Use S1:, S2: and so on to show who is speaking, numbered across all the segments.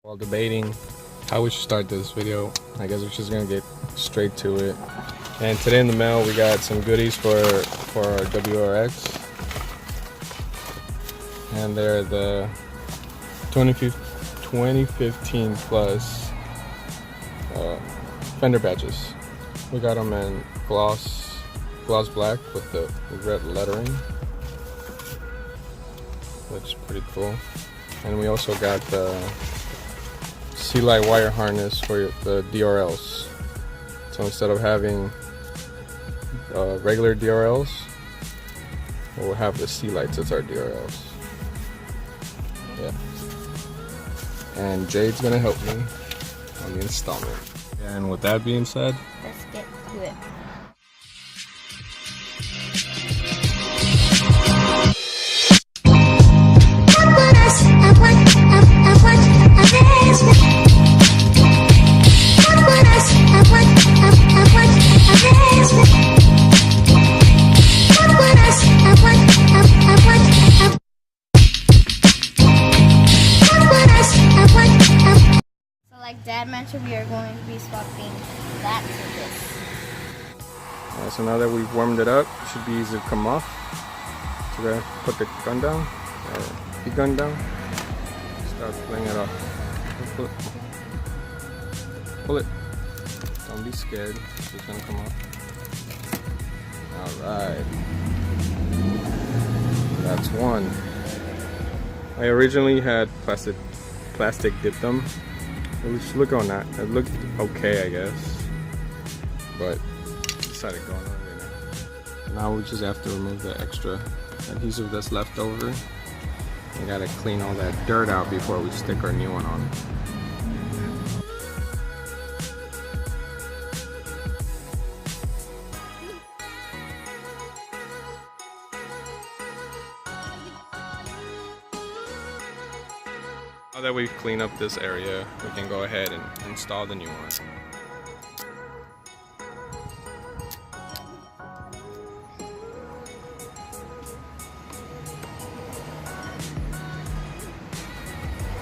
S1: While debating how we should start this video, I guess we're just gonna get straight to it. And today in the mail we got some goodies for our WRX, and they're the 2015 plus fender patches. We got them in gloss black with the red lettering. Looks pretty cool. And we also got the C-light wire harness for the DRLs. So instead of having regular DRLs, we'll have the C-lights as our DRLs. Yeah. And Jade's gonna help me on the installment. And with that being said,
S2: let's get to it. Like Dad mentioned, we are going to be swapping that to this.
S1: So now that we've warmed it up, it should be easy to come off. So we're gonna put the gun down, or the gun down, start pulling it off. Pull it. Don't be scared, it's just gonna come off. Alright. That's one. I originally had plastic dipped them. We should look on that. It looked okay, I guess, but decided going on right now. Now we just have to remove the extra adhesive that's left over. We gotta clean all that dirt out before we stick our new one on. Now that we've cleaned up this area, we can go ahead and install the new one.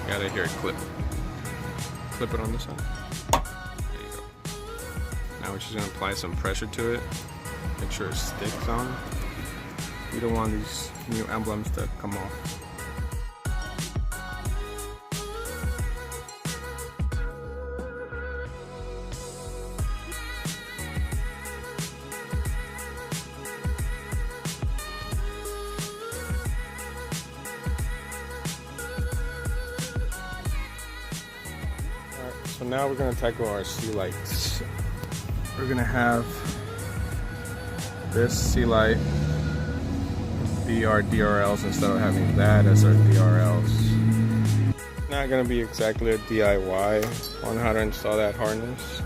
S1: Gotta hear it clip. Clip it on this side. There you go. Now we're just gonna apply some pressure to it. Make sure it sticks on. You don't want these new emblems to come off. So now we're going to tackle our C-lights. We're going to have this C-light be our DRLs instead of having that as our DRLs. Not going to be exactly a DIY on how to install that harness.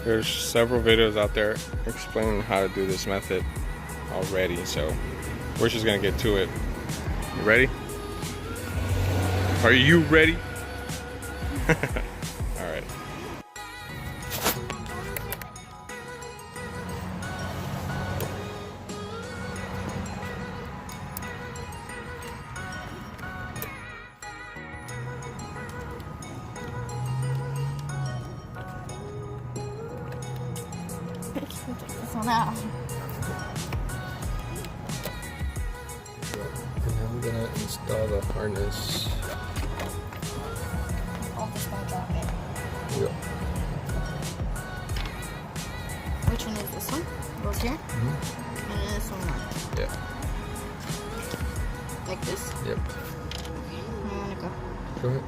S1: There's several videos out there explaining how to do this method already, so we're just going to get to it. You ready? Are you ready? Alright.
S2: Take this one out.
S1: And now we're gonna install the harness.
S2: I'll just gonna drop it.
S1: Yep.
S2: Which one is this one? Goes here? And then this one.
S1: Yeah.
S2: Like this?
S1: Yep.
S2: Okay, I wanna go.
S1: Go ahead.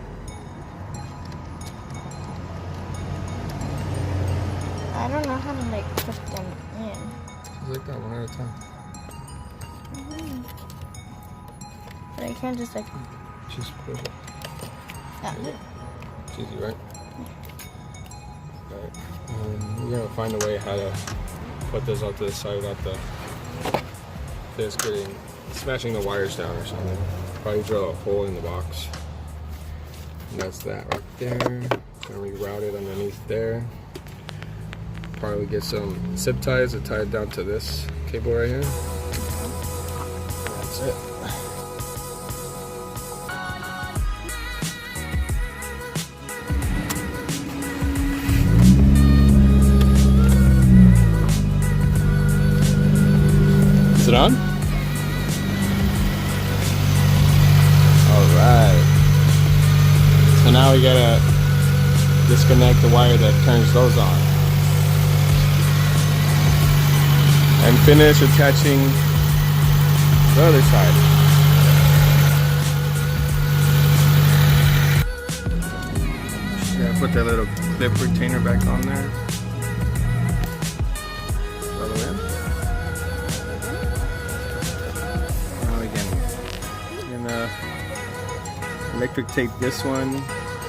S2: I don't know how to like put them in.
S1: Just like that, one at a time.
S2: But I can't just like.
S1: Just push it.
S2: Yeah.
S1: It's easy, right? Alright. We're gonna find a way how to put this out to the side without this getting smashing the wires down or something. Probably drill a hole in the box. And that's that right there. Gonna reroute it underneath there. Probably get some zip ties to tie it down to this cable right here. That's it. So now we gotta disconnect the wire that turns those on. And finish attaching the other side. Yeah, put that little clip retainer back on there. All the way in. Now again, gonna electric tape this one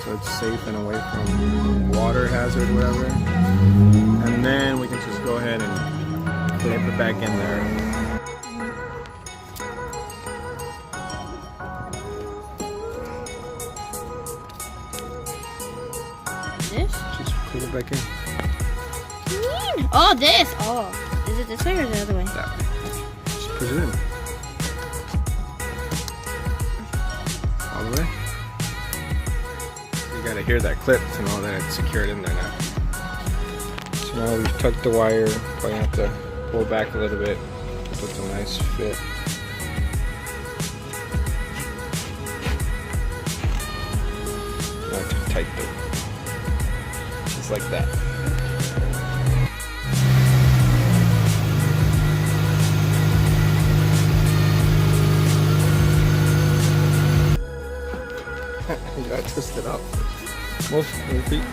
S1: so it's safe and away from water hazard, whatever. And then we can just go ahead and clip it back in there.
S2: This?
S1: Just clip it back in.
S2: Oh, this! Oh, is it this way or the other way?
S1: That way. Just push it in. All the way. You gotta hear that clip to know that it's secured in there now. So now we've tucked the wire. Probably have to pull back a little bit. That's a nice fit. Not too tight though. Just like that. You gotta twist it up. Move your feet.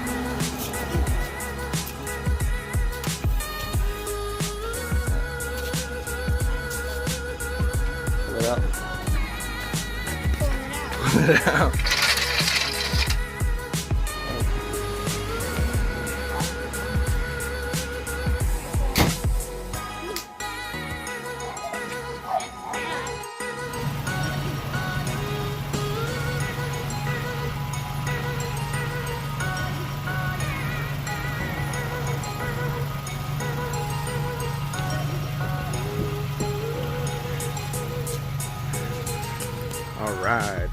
S1: Pull it out. Pull it out. All right.